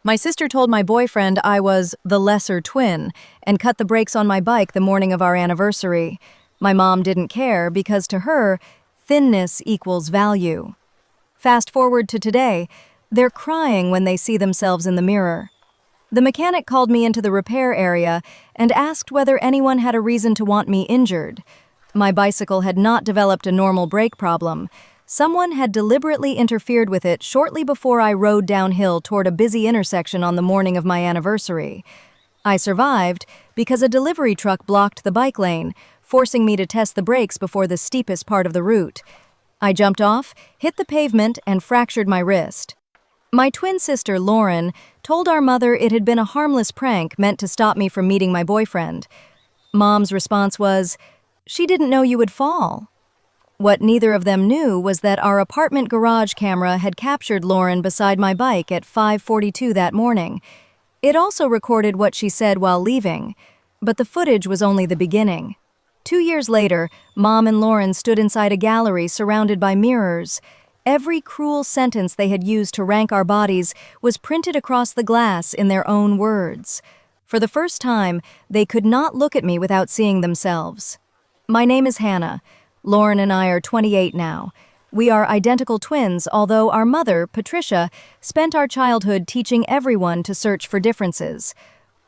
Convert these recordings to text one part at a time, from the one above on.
My sister told my boyfriend I was the lesser twin and cut the brakes on my bike the morning of our anniversary. My mom didn't care because to her, thinness equals value. Fast forward to today, they're crying when they see themselves in the mirror. The mechanic called me into the repair area and asked whether anyone had a reason to want me injured. My bicycle had not developed a normal brake problem. Someone had deliberately interfered with it shortly before I rode downhill toward a busy intersection on the morning of my anniversary. I survived because a delivery truck blocked the bike lane, forcing me to test the brakes before the steepest part of the route. I jumped off, hit the pavement, and fractured my wrist. My twin sister, Lauren, told our mother it had been a harmless prank meant to stop me from meeting my boyfriend. Mom's response was, "She didn't know you would fall." What neither of them knew was that our apartment garage camera had captured Lauren beside my bike at 5:42 that morning. It also recorded what she said while leaving, but the footage was only the beginning. 2 years later, Mom and Lauren stood inside a gallery surrounded by mirrors. Every cruel sentence they had used to rank our bodies was printed across the glass in their own words. For the first time, they could not look at me without seeing themselves. My name is Hannah. Lauren and I are 28 now. We are identical twins, although our mother, Patricia, spent our childhood teaching everyone to search for differences.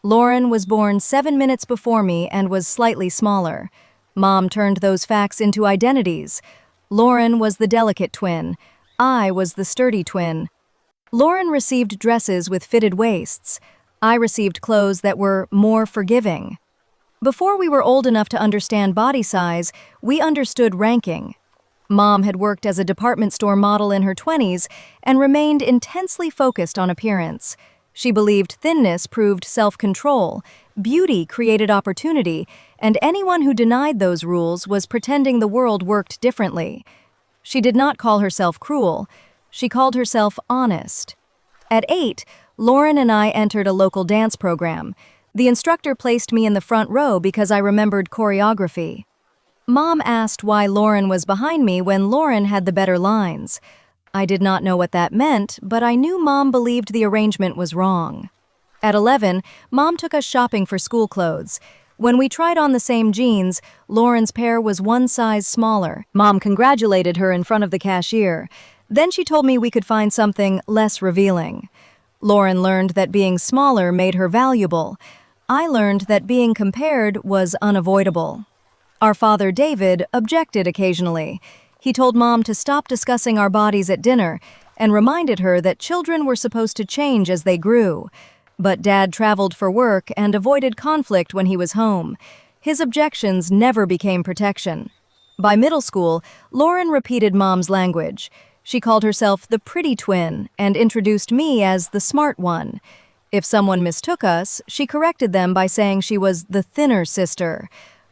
Lauren was born 7 minutes before me and was slightly smaller. Mom turned those facts into identities. Lauren was the delicate twin. I was the sturdy twin. Lauren received dresses with fitted waists. I received clothes that were more forgiving. Before we were old enough to understand body size, we understood ranking. Mom had worked as a department store model in her 20s and remained intensely focused on appearance. She believed thinness proved self-control, beauty created opportunity, and anyone who denied those rules was pretending the world worked differently. She did not call herself cruel. She called herself honest. At 8, Lauren and I entered a local dance program. The instructor placed me in the front row because I remembered choreography. Mom asked why Lauren was behind me when Lauren had the better lines. I did not know what that meant, but I knew Mom believed the arrangement was wrong. At 11, Mom took us shopping for school clothes. When we tried on the same jeans, Lauren's pair was one size smaller. Mom congratulated her in front of the cashier. Then she told me we could find something less revealing. Lauren learned that being smaller made her valuable. I learned that being compared was unavoidable. Our father, David, objected occasionally. He told Mom to stop discussing our bodies at dinner and reminded her that children were supposed to change as they grew. But Dad traveled for work and avoided conflict when he was home. His objections never became protection. By middle school, Lauren repeated Mom's language. She called herself the pretty twin and introduced me as the smart one. If someone mistook us, she corrected them by saying she was the thinner sister.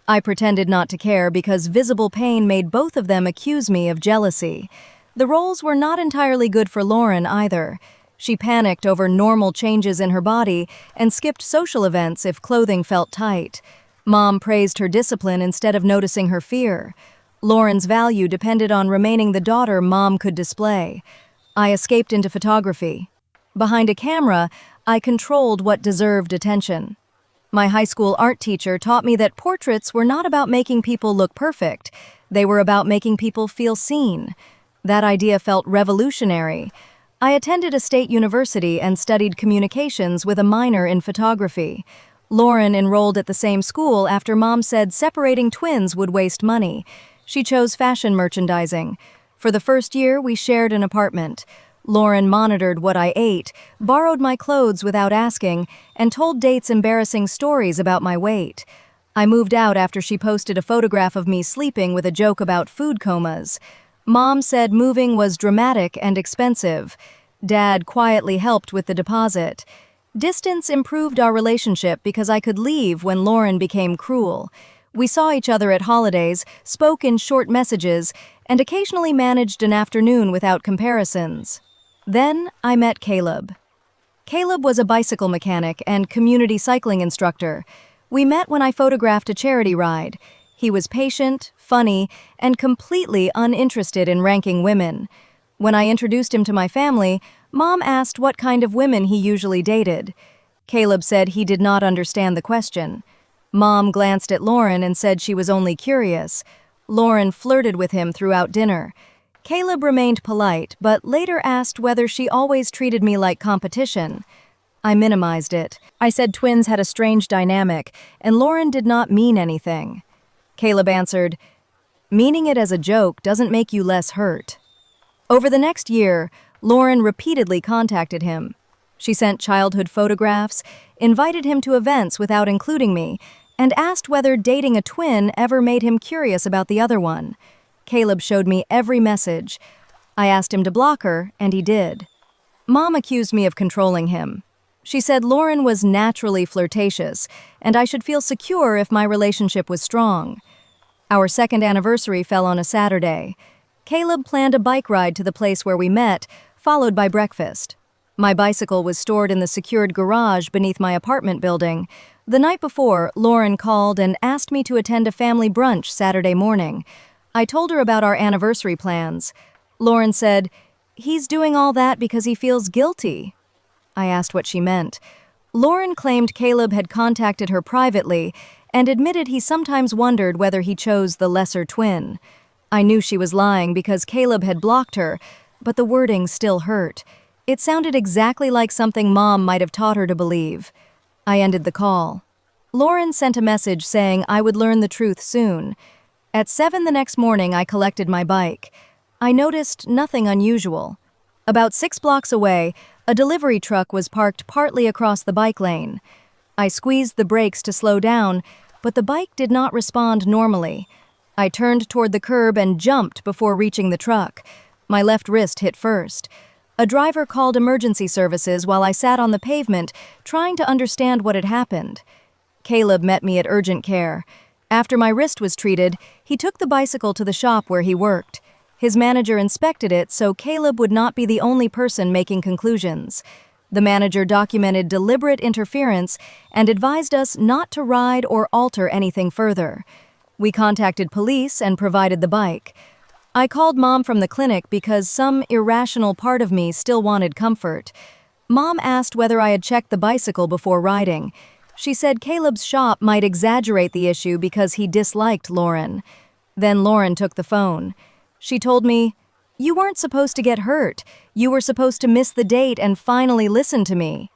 I pretended not to care because visible pain made both of them accuse me of jealousy. The roles were not entirely good for Lauren either. She panicked over normal changes in her body and skipped social events if clothing felt tight. Mom praised her discipline instead of noticing her fear. Lauren's value depended on remaining the daughter Mom could display. I escaped into photography. Behind a camera, I controlled what deserved attention. My high school art teacher taught me that portraits were not about making people look perfect. They were about making people feel seen. That idea felt revolutionary. I attended a state university and studied communications with a minor in photography. Lauren enrolled at the same school after Mom said separating twins would waste money. She chose fashion merchandising. For the first year, we shared an apartment. Lauren monitored what I ate, borrowed my clothes without asking, and told dates embarrassing stories about my weight. I moved out after she posted a photograph of me sleeping with a joke about food comas. Mom said moving was dramatic and expensive. Dad quietly helped with the deposit. Distance improved our relationship because I could leave when Lauren became cruel. We saw each other at holidays, spoke in short messages, and occasionally managed an afternoon without comparisons. Then I met Caleb. Caleb was a bicycle mechanic and community cycling instructor. We met when I photographed a charity ride. He was patient, funny, and completely uninterested in ranking women. When I introduced him to my family, Mom asked what kind of women he usually dated. Caleb said he did not understand the question. Mom glanced at Lauren and said she was only curious. Lauren flirted with him throughout dinner. Caleb remained polite, but later asked whether she always treated me like competition. I minimized it. I said twins had a strange dynamic, and Lauren did not mean anything. Caleb answered, "Meaning it as a joke doesn't make you less hurt." Over the next year, Lauren repeatedly contacted him. She sent childhood photographs, invited him to events without including me, and asked whether dating a twin ever made him curious about the other one. Caleb showed me every message. I asked him to block her, and he did. Mom accused me of controlling him. She said Lauren was naturally flirtatious, and I should feel secure if my relationship was strong. Our second anniversary fell on a Saturday. Caleb planned a bike ride to the place where we met, followed by breakfast. My bicycle was stored in the secured garage beneath my apartment building. The night before, Lauren called and asked me to attend a family brunch Saturday morning. I told her about our anniversary plans. Lauren said, "He's doing all that because he feels guilty." I asked what she meant. Lauren claimed Caleb had contacted her privately and admitted he sometimes wondered whether he chose the lesser twin. I knew she was lying because Caleb had blocked her, but the wording still hurt. It sounded exactly like something Mom might have taught her to believe. I ended the call. Lauren sent a message saying I would learn the truth soon. At 7 the next morning, I collected my bike. I noticed nothing unusual. About 6 blocks away, a delivery truck was parked partly across the bike lane. I squeezed the brakes to slow down, but the bike did not respond normally. I turned toward the curb and jumped before reaching the truck. My left wrist hit first. A driver called emergency services while I sat on the pavement, trying to understand what had happened. Caleb met me at urgent care. After my wrist was treated, he took the bicycle to the shop where he worked. His manager inspected it so Caleb would not be the only person making conclusions. The manager documented deliberate interference and advised us not to ride or alter anything further. We contacted police and provided the bike. I called Mom from the clinic because some irrational part of me still wanted comfort. Mom asked whether I had checked the bicycle before riding. She said Caleb's shop might exaggerate the issue because he disliked Lauren. Then Lauren took the phone. She told me, "You weren't supposed to get hurt. You were supposed to miss the date and finally listen to me."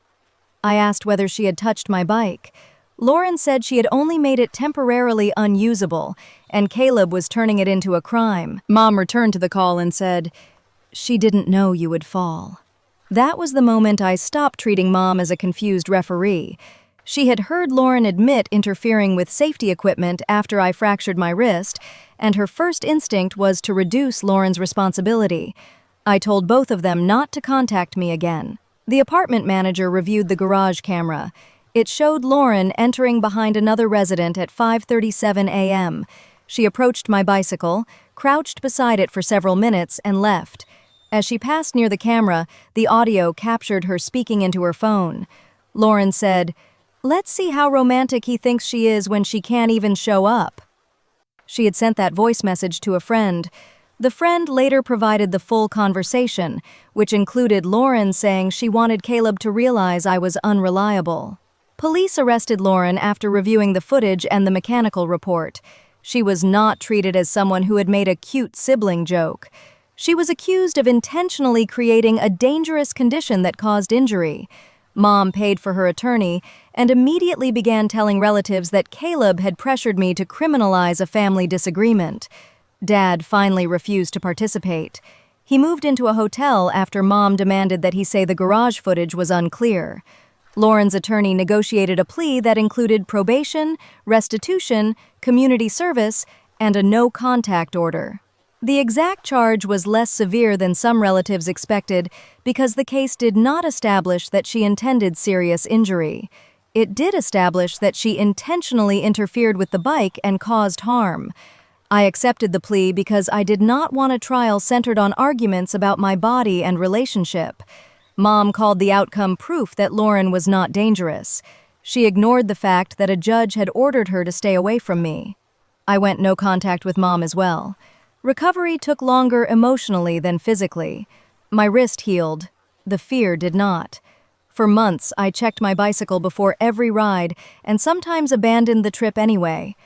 I asked whether she had touched my bike. Lauren said she had only made it temporarily unusable, and Caleb was turning it into a crime. Mom returned to the call and said, "She didn't know you would fall." That was the moment I stopped treating Mom as a confused referee. She had heard Lauren admit interfering with safety equipment after I fractured my wrist, and her first instinct was to reduce Lauren's responsibility. I told both of them not to contact me again. The apartment manager reviewed the garage camera. It showed Lauren entering behind another resident at 5:37 a.m. She approached my bicycle, crouched beside it for several minutes, and left. As she passed near the camera, the audio captured her speaking into her phone. Lauren said, "Let's see how romantic he thinks she is when she can't even show up." She had sent that voice message to a friend. The friend later provided the full conversation, which included Lauren saying she wanted Caleb to realize I was unreliable. Police arrested Lauren after reviewing the footage and the mechanical report. She was not treated as someone who had made a cute sibling joke. She was accused of intentionally creating a dangerous condition that caused injury. Mom paid for her attorney and immediately began telling relatives that Caleb had pressured me to criminalize a family disagreement. Dad finally refused to participate. He moved into a hotel after Mom demanded that he say the garage footage was unclear. Lauren's attorney negotiated a plea that included probation, restitution, community service, and a no-contact order. The exact charge was less severe than some relatives expected because the case did not establish that she intended serious injury. It did establish that she intentionally interfered with the bike and caused harm. I accepted the plea because I did not want a trial centered on arguments about my body and relationship. Mom called the outcome proof that Lauren was not dangerous. She ignored the fact that a judge had ordered her to stay away from me. I went no contact with Mom as well. Recovery took longer emotionally than physically. My wrist healed. The fear did not. For months, I checked my bicycle before every ride and sometimes abandoned the trip anyway.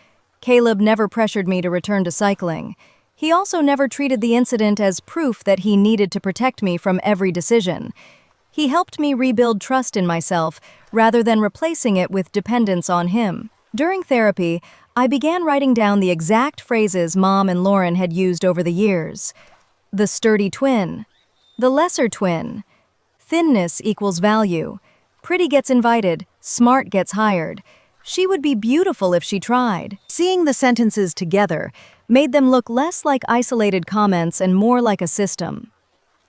Caleb never pressured me to return to cycling. He also never treated the incident as proof that he needed to protect me from every decision. He helped me rebuild trust in myself rather than replacing it with dependence on him. During therapy, I began writing down the exact phrases Mom and Lauren had used over the years. The sturdy twin. The lesser twin. Thinness equals value. Pretty gets invited, smart gets hired. She would be beautiful if she tried. Seeing the sentences together made them look less like isolated comments and more like a system.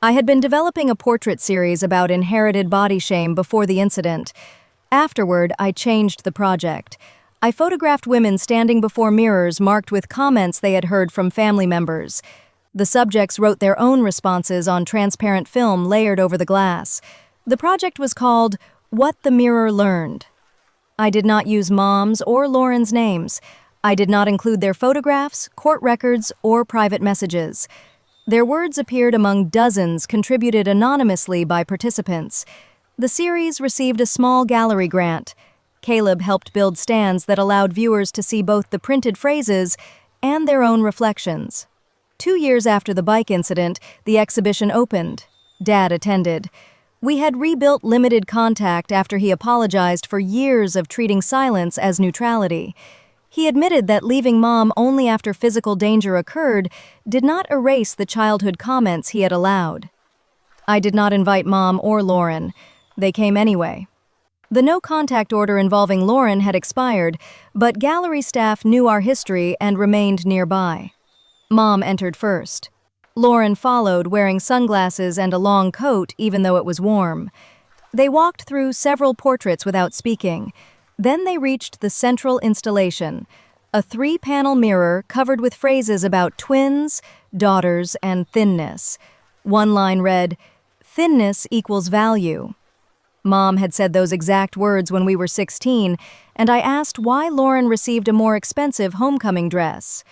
I had been developing a portrait series about inherited body shame before the incident. Afterward, I changed the project. I photographed women standing before mirrors marked with comments they had heard from family members. The subjects wrote their own responses on transparent film layered over the glass. The project was called What the Mirror Learned. I did not use Mom's or Lauren's names. I did not include their photographs, court records, or private messages. Their words appeared among dozens contributed anonymously by participants. The series received a small gallery grant. Caleb helped build stands that allowed viewers to see both the printed phrases and their own reflections. 2 years after the bike incident, the exhibition opened. Dad attended. We had rebuilt limited contact after he apologized for years of treating silence as neutrality. He admitted that leaving Mom only after physical danger occurred did not erase the childhood comments he had allowed. I did not invite Mom or Lauren. They came anyway. The no-contact order involving Lauren had expired, but gallery staff knew our history and remained nearby. Mom entered first. Lauren followed, wearing sunglasses and a long coat even though it was warm. They walked through several portraits without speaking. Then they reached the central installation, a 3-panel mirror covered with phrases about twins, daughters, and thinness. One line read, "Thinness equals value." Mom had said those exact words when we were 16, and I asked why Lauren received a more expensive homecoming dress.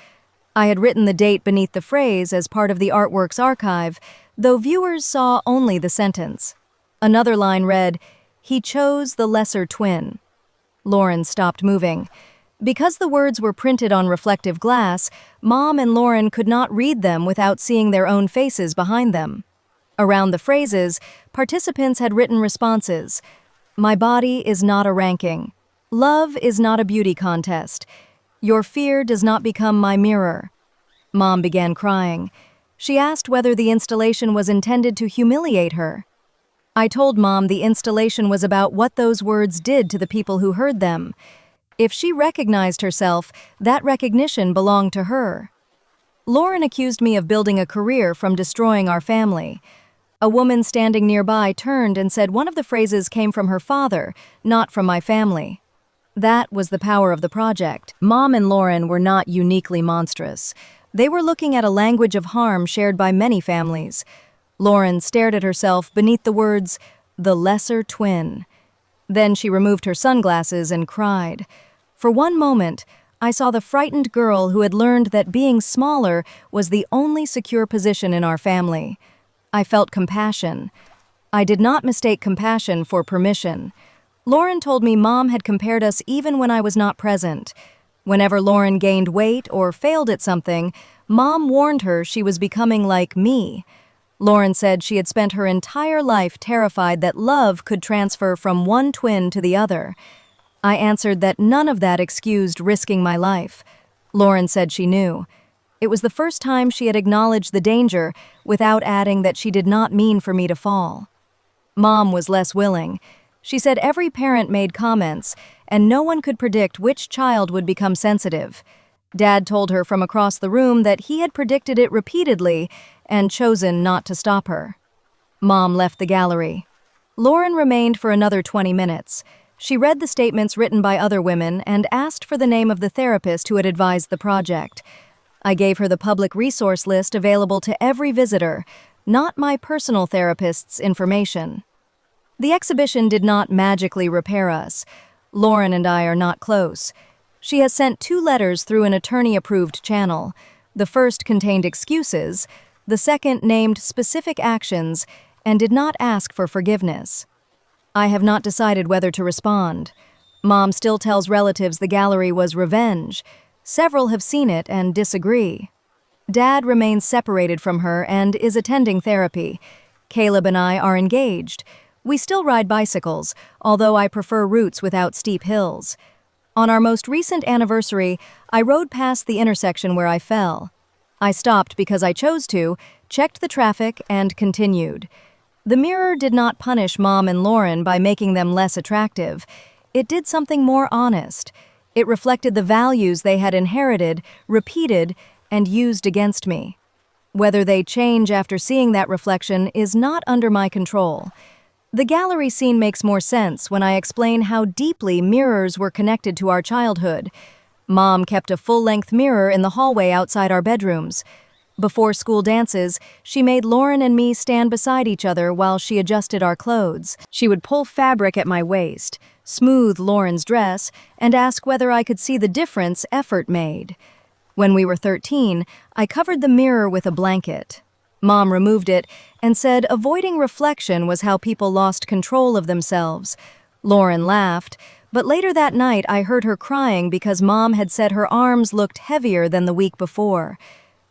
I had written the date beneath the phrase as part of the artwork's archive, though viewers saw only the sentence. Another line read, "He chose the lesser twin." Lauren stopped moving. Because the words were printed on reflective glass, Mom and Lauren could not read them without seeing their own faces behind them. Around the phrases, participants had written responses. "My body is not a ranking. Love is not a beauty contest. Your fear does not become my mirror." Mom began crying. She asked whether the installation was intended to humiliate her. I told Mom the installation was about what those words did to the people who heard them. If she recognized herself, that recognition belonged to her. Lauren accused me of building a career from destroying our family. A woman standing nearby turned and said one of the phrases came from her father, not from my family. That was the power of the project. Mom and Lauren were not uniquely monstrous. They were looking at a language of harm shared by many families. Lauren stared at herself beneath the words, "the lesser twin." Then she removed her sunglasses and cried. For one moment, I saw the frightened girl who had learned that being smaller was the only secure position in our family. I felt compassion. I did not mistake compassion for permission. Lauren told me Mom had compared us even when I was not present. Whenever Lauren gained weight or failed at something, Mom warned her she was becoming like me. Lauren said she had spent her entire life terrified that love could transfer from one twin to the other. I answered that none of that excused risking my life. Lauren said she knew. It was the first time she had acknowledged the danger without adding that she did not mean for me to fall. Mom was less willing. She said every parent made comments, and no one could predict which child would become sensitive. Dad told her from across the room that he had predicted it repeatedly and chosen not to stop her. Mom left the gallery. Lauren remained for another 20 minutes. She read the statements written by other women and asked for the name of the therapist who had advised the project. I gave her the public resource list available to every visitor, not my personal therapist's information. The exhibition did not magically repair us. Lauren and I are not close. She has sent 2 letters through an attorney-approved channel. The first contained excuses, the second named specific actions, and did not ask for forgiveness. I have not decided whether to respond. Mom still tells relatives the gallery was revenge. Several have seen it and disagree. Dad remains separated from her and is attending therapy. Caleb and I are engaged. We still ride bicycles, although I prefer routes without steep hills. On our most recent anniversary, I rode past the intersection where I fell. I stopped because I chose to, checked the traffic, and continued. The mirror did not punish Mom and Lauren by making them less attractive. It did something more honest. It reflected the values they had inherited, repeated, and used against me. Whether they change after seeing that reflection is not under my control. The gallery scene makes more sense when I explain how deeply mirrors were connected to our childhood. Mom kept a full-length mirror in the hallway outside our bedrooms. Before school dances, she made Lauren and me stand beside each other while she adjusted our clothes. She would pull fabric at my waist, smooth Lauren's dress, and ask whether I could see the difference effort made. When we were 13, I covered the mirror with a blanket. Mom removed it and said avoiding reflection was how people lost control of themselves. Lauren laughed, but later that night I heard her crying because Mom had said her arms looked heavier than the week before.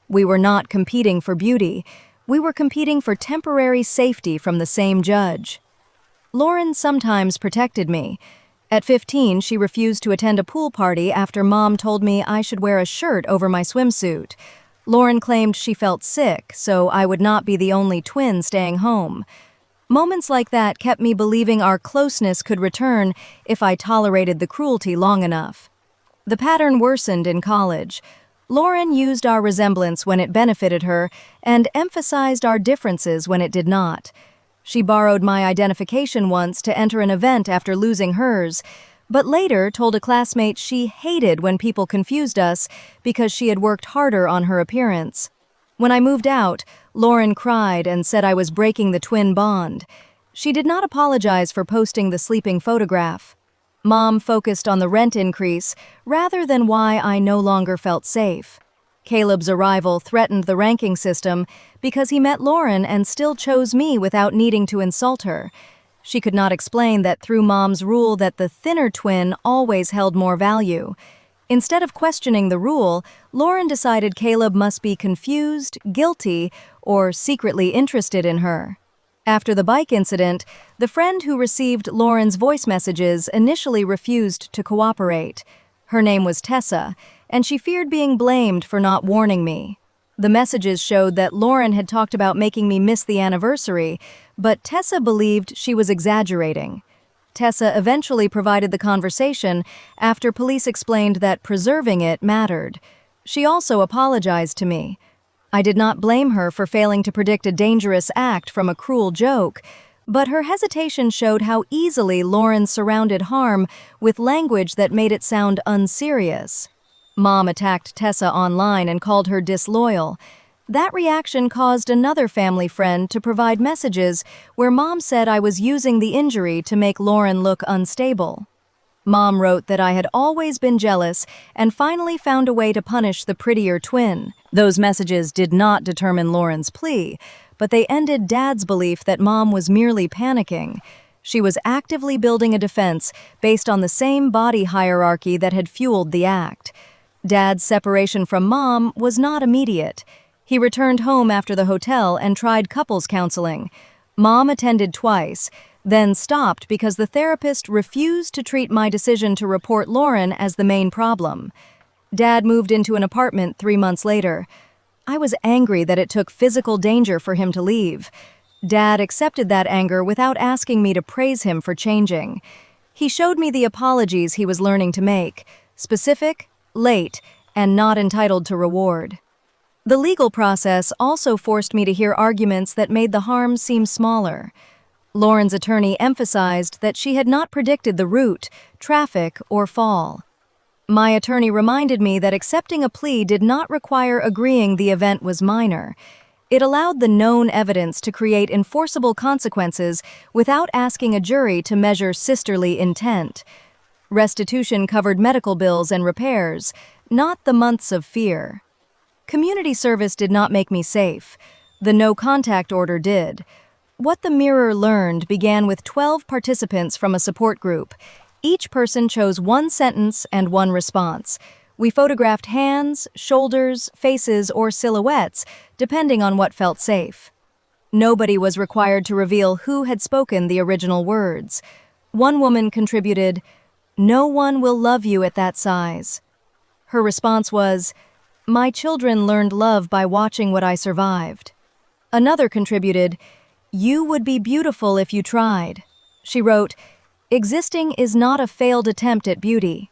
We were not competing for beauty. We were competing for temporary safety from the same judge. Lauren sometimes protected me. At 15, she refused to attend a pool party after Mom told me I should wear a shirt over my swimsuit. Lauren claimed she felt sick, so I would not be the only twin staying home. Moments like that kept me believing our closeness could return if I tolerated the cruelty long enough. The pattern worsened in college. Lauren used our resemblance when it benefited her and emphasized our differences when it did not. She borrowed my identification once to enter an event after losing hers, but later told a classmate she hated when people confused us because she had worked harder on her appearance. When I moved out, Lauren cried and said I was breaking the twin bond. She did not apologize for posting the sleeping photograph. Mom focused on the rent increase rather than why I no longer felt safe. Caleb's arrival threatened the ranking system because he met Lauren and still chose me without needing to insult her. She could not explain that through Mom's rule that the thinner twin always held more value. Instead of questioning the rule, Lauren decided Caleb must be confused, guilty, or secretly interested in her. After the bike incident, the friend who received Lauren's voice messages initially refused to cooperate. Her name was Tessa, and she feared being blamed for not warning me. The messages showed that Lauren had talked about making me miss the anniversary, but Tessa believed she was exaggerating. Tessa eventually provided the conversation after police explained that preserving it mattered. She also apologized to me. I did not blame her for failing to predict a dangerous act from a cruel joke, but her hesitation showed how easily Lauren surrounded harm with language that made it sound unserious. Mom attacked Tessa online and called her disloyal. That reaction caused another family friend to provide messages where Mom said I was using the injury to make Lauren look unstable. Mom wrote that I had always been jealous and finally found a way to punish the prettier twin. Those messages did not determine Lauren's plea, but they ended Dad's belief that Mom was merely panicking. She was actively building a defense based on the same body hierarchy that had fueled the act. Dad's separation from Mom was not immediate. He returned home after the hotel and tried couples counseling. Mom attended twice, then stopped because the therapist refused to treat my decision to report Lauren as the main problem. Dad moved into an apartment 3 months later. I was angry that it took physical danger for him to leave. Dad accepted that anger without asking me to praise him for changing. He showed me the apologies he was learning to make: specific, late, and not entitled to reward. The legal process also forced me to hear arguments that made the harm seem smaller. Lauren's attorney emphasized that she had not predicted the route, traffic, or fall. My attorney reminded me that accepting a plea did not require agreeing the event was minor. It allowed the known evidence to create enforceable consequences without asking a jury to measure sisterly intent. Restitution covered medical bills and repairs, not the months of fear. Community service did not make me safe. The no-contact order did. What the mirror learned began with 12 participants from a support group. Each person chose one sentence and one response. We photographed hands, shoulders, faces, or silhouettes, depending on what felt safe. Nobody was required to reveal who had spoken the original words. One woman contributed, "No one will love you at that size." Her response was, "My children learned love by watching what I survived." Another contributed, "You would be beautiful if you tried." She wrote, "Existing is not a failed attempt at beauty."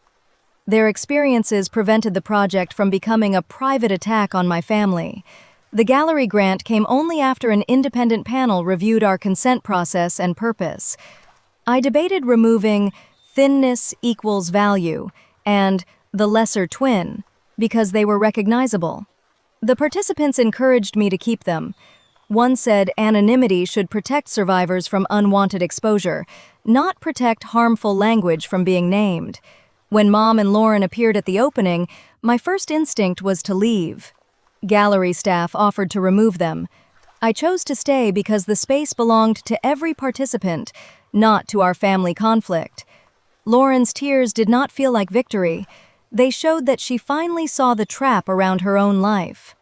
Their experiences prevented the project from becoming a private attack on my family. The gallery grant came only after an independent panel reviewed our consent process and purpose. I debated removing "thinness equals value" and "the lesser twin" because they were recognizable. The participants encouraged me to keep them. One said anonymity should protect survivors from unwanted exposure, not protect harmful language from being named. When Mom and Lauren appeared at the opening, my first instinct was to leave. Gallery staff offered to remove them. I chose to stay because the space belonged to every participant, not to our family conflict. Lauren's tears did not feel like victory. They showed that she finally saw the trap around her own life.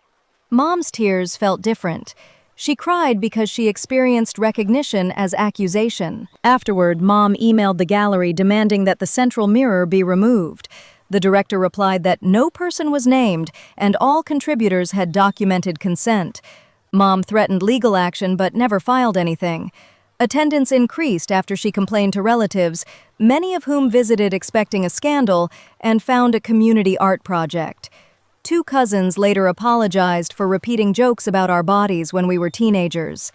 Mom's tears felt different. She cried because she experienced recognition as accusation. Afterward, Mom emailed the gallery demanding that the central mirror be removed. The director replied that no person was named and all contributors had documented consent. Mom threatened legal action but never filed anything. Attendance increased after she complained to relatives, many of whom visited expecting a scandal and found a community art project. 2 cousins later apologized for repeating jokes about our bodies when we were teenagers.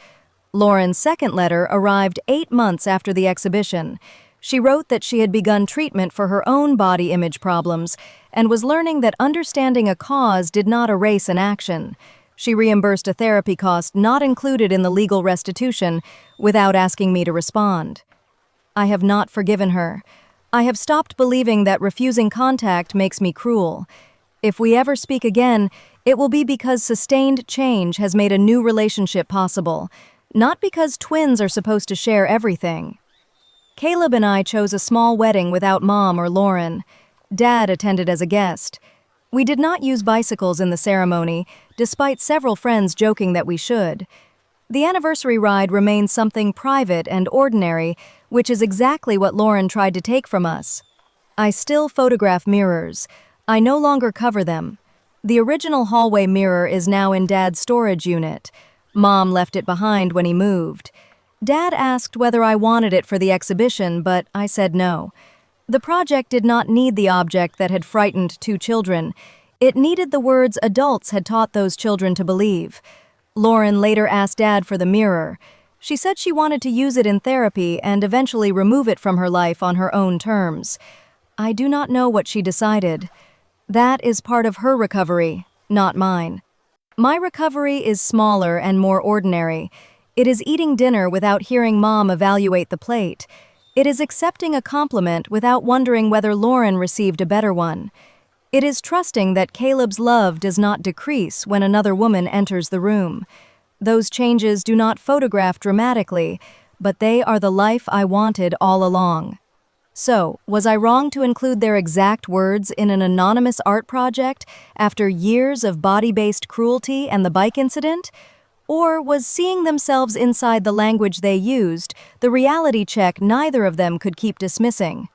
Lauren's second letter arrived 8 months after the exhibition. She wrote that she had begun treatment for her own body image problems and was learning that understanding a cause did not erase an action. She reimbursed a therapy cost not included in the legal restitution without asking me to respond. I have not forgiven her. I have stopped believing that refusing contact makes me cruel. If we ever speak again, it will be because sustained change has made a new relationship possible, not because twins are supposed to share everything. Caleb and I chose a small wedding without Mom or Lauren. Dad attended as a guest. We did not use bicycles in the ceremony, despite several friends joking that we should. The anniversary ride remains something private and ordinary, which is exactly what Lauren tried to take from us. I still photograph mirrors. I no longer cover them. The original hallway mirror is now in Dad's storage unit. Mom left it behind when he moved. Dad asked whether I wanted it for the exhibition, but I said no. The project did not need the object that had frightened 2 children. It needed the words adults had taught those children to believe. Lauren later asked Dad for the mirror. She said she wanted to use it in therapy and eventually remove it from her life on her own terms. I do not know what she decided. That is part of her recovery, not mine. My recovery is smaller and more ordinary. It is eating dinner without hearing Mom evaluate the plate. It is accepting a compliment without wondering whether Lauren received a better one. It is trusting that Caleb's love does not decrease when another woman enters the room. Those changes do not photograph dramatically, but they are the life I wanted all along. So, was I wrong to include their exact words in an anonymous art project after years of body-based cruelty and the bike incident? Or was seeing themselves inside the language they used the reality check neither of them could keep dismissing?